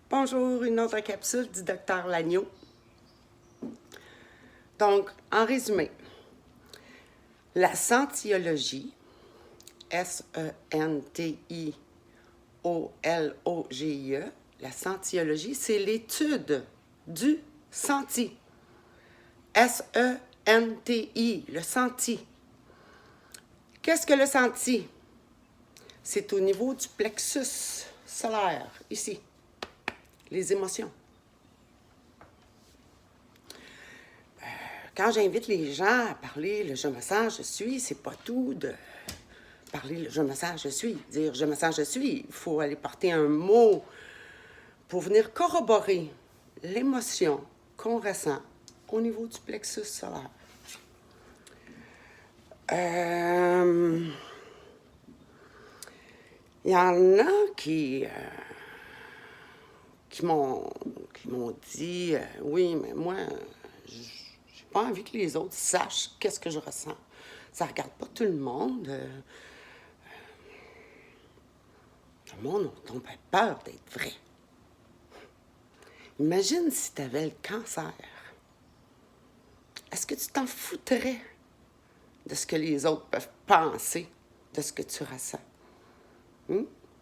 Bonjour, une autre capsule du docteur Lagneau. Donc, en résumé, la sentiologie, S-E-N-T-I-O-L-O-G-I-E, la sentiologie, c'est l'étude du senti. S-E-N-T-I, le senti. Qu'est-ce que le senti? C'est au niveau du plexus solaire, ici, les émotions. Quand j'invite les gens à parler le je me sens, je suis, c'est pas tout de parler le je me sens, je suis, dire je me sens, je suis. Il faut aller porter un mot pour venir corroborer l'émotion qu'on ressent au niveau du plexus solaire. Il y en a qui m'ont dit oui, mais moi, j'ai pas envie que les autres sachent qu'est-ce que je ressens. Ça regarde pas tout le monde. Le monde a donc peur d'être vrai. Imagine si tu avais le cancer. Est-ce que tu t'en foutrais de ce que les autres peuvent penser de ce que tu ressens?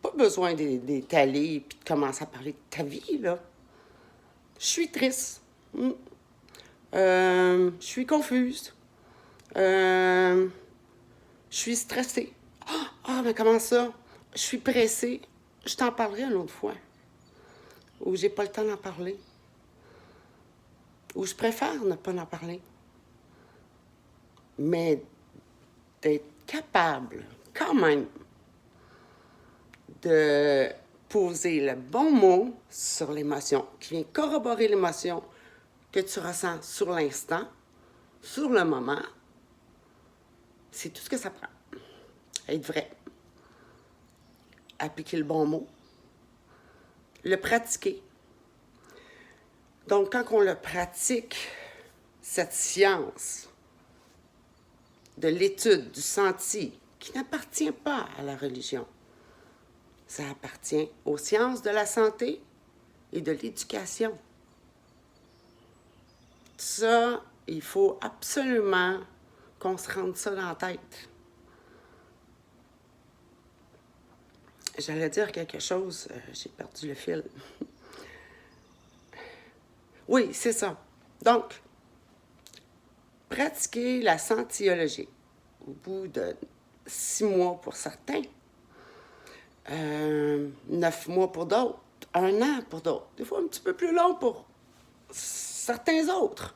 Pas besoin d'étaler et de commencer à parler de ta vie, là. Je suis triste. Je suis confuse. Je suis stressée. Mais comment ça? Je suis pressée. Je t'en parlerai une autre fois. Ou j'ai pas le temps d'en parler. Ou je préfère ne pas en parler. Mais d'être capable, quand même, de poser le bon mot sur l'émotion, qui vient corroborer l'émotion que tu ressens sur l'instant, sur le moment, c'est tout ce que ça prend. Être vrai. Appliquer le bon mot. Le pratiquer. Donc, quand on le pratique, cette science de l'étude du senti, qui n'appartient pas à la religion, ça appartient aux sciences de la santé et de l'éducation. Ça, il faut absolument qu'on se rende ça dans la tête. J'allais dire quelque chose, j'ai perdu le fil. Oui, c'est ça. Donc, pratiquer la sentiologie au bout de 6 mois pour certains, 9 mois pour d'autres, 1 an pour d'autres, des fois un petit peu plus long pour certains autres.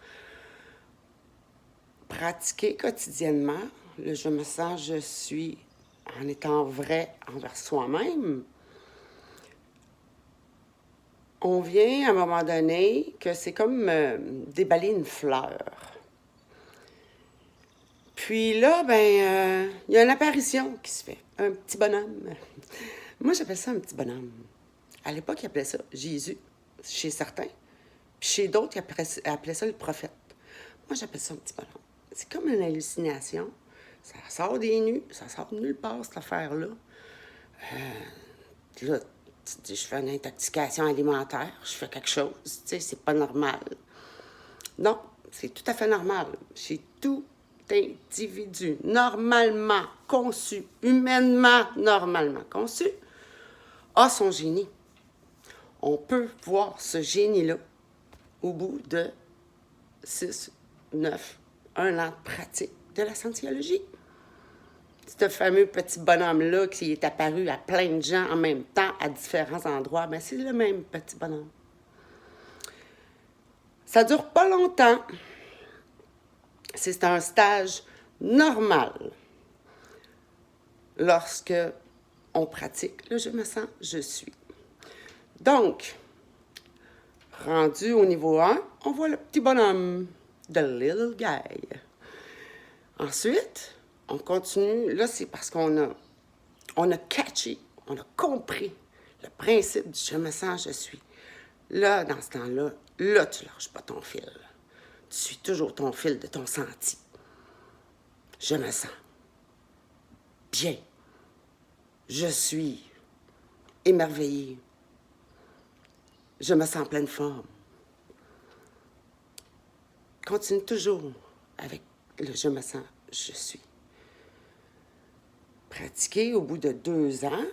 Pratiquer quotidiennement le je me sens, je suis, en étant vrai envers soi-même, on vient à un moment donné que c'est comme déballer une fleur. Puis là, il y a une apparition qui se fait, un petit bonhomme. Moi, j'appelle ça un petit bonhomme. À l'époque, ils appelaient ça Jésus, chez certains. Puis chez d'autres, ils appelaient ça le prophète. Moi, j'appelle ça un petit bonhomme. C'est comme une hallucination. Ça sort des nues, ça sort de nulle part, cette affaire-là. Là, tu te dis, je fais une intoxication alimentaire, je fais quelque chose, tu sais, c'est pas normal. Non, c'est tout à fait normal. Chez tout individu normalement conçu, humainement normalement conçu, a son génie. On peut voir ce génie-là au bout de 6, 9, 1 an de pratique de la sentiologie. Ce fameux petit bonhomme-là qui est apparu à plein de gens en même temps à différents endroits, c'est le même petit bonhomme. Ça dure pas longtemps. C'est un stage normal lorsque on pratique le je me sens, je suis. Donc, rendu au niveau 1, on voit le petit bonhomme, the little guy. Ensuite, on continue. Là, c'est parce qu'on a catché, on a compris le principe du je me sens, je suis. Là, dans ce temps-là, là, tu lâches pas ton fil. Tu suis toujours ton fil de ton senti. Je me sens bien. Je suis émerveillée. je me sens en pleine forme. Continue toujours avec le je me sens, je suis. Pratiquer au bout de 2 ans,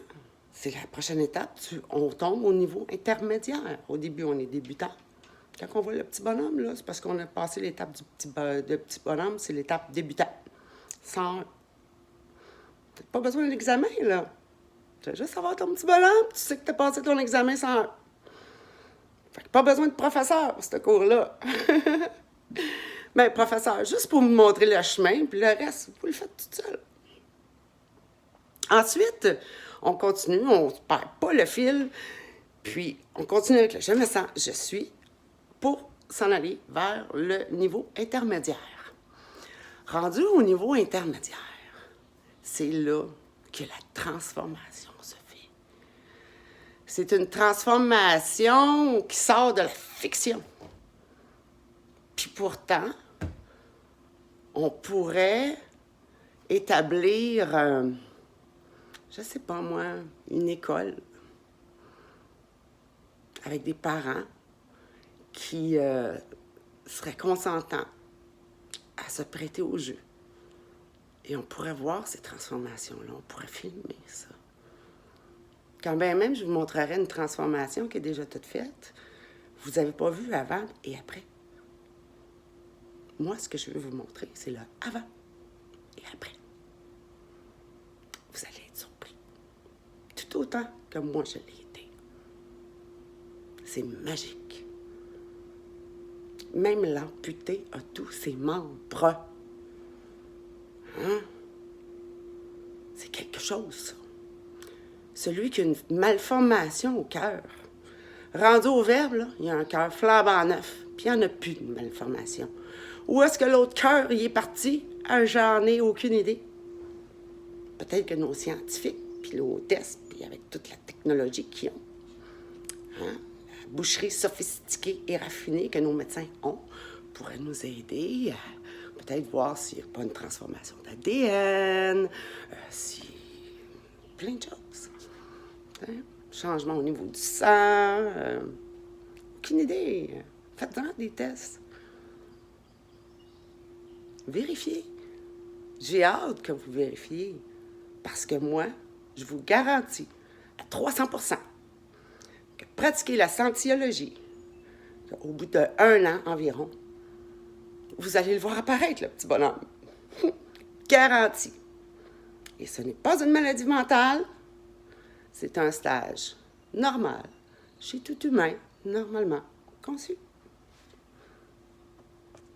c'est la prochaine étape. On tombe au niveau intermédiaire. Au début, on est débutant. Quand on voit le petit bonhomme, là, c'est parce qu'on a passé l'étape du petit bonhomme, c'est l'étape débutant. Sans... Pas besoin d'examen, là. Tu vas juste avoir ton petit bonhomme, tu sais que tu as passé ton examen sans... Fait que pas besoin de professeur pour ce cours-là. Mais professeur, juste pour me montrer le chemin, puis le reste, vous le faites tout seul. Ensuite, on continue, on ne perd pas le fil, puis on continue avec le je me sens, je suis, pour s'en aller vers le niveau intermédiaire. Rendu au niveau intermédiaire, c'est là que la transformation se fait. C'est une transformation qui sort de la fiction. Puis pourtant, on pourrait établir, je sais pas moi, une école avec des parents qui seraient consentants à se prêter au jeu. Et on pourrait voir ces transformations-là, on pourrait filmer ça. Quand bien même, je vous montrerai une transformation qui est déjà toute faite, vous n'avez pas vu avant et après. Moi, ce que je veux vous montrer, c'est le avant et après. Vous allez être surpris. Tout autant que moi, je l'ai été. C'est magique. Même l'amputé a tous ses membres. Hein? C'est quelque chose, ça. Celui qui a une malformation au cœur. Rendu au verbe, là, il y a un cœur flambant neuf, puis il n'y en a plus de malformation. Où est-ce que l'autre cœur y est parti? J'en ai aucune idée. Peut-être que nos scientifiques, puis nos tests, puis avec toute la technologie qu'ils ont, hein, la boucherie sophistiquée et raffinée que nos médecins ont, pourrait nous aider à peut-être voir s'il n'y a pas une transformation d'ADN, plein de choses. Hein? Changement au niveau du sang, aucune idée. Faites-en des tests. Vérifiez. J'ai hâte que vous vérifiez. Parce que moi, je vous garantis à 300% que pratiquer la scientologie, au bout d'1 an environ, vous allez le voir apparaître, le petit bonhomme. Garanti. Et ce n'est pas une maladie mentale, c'est un stage normal, chez tout humain, normalement conçu.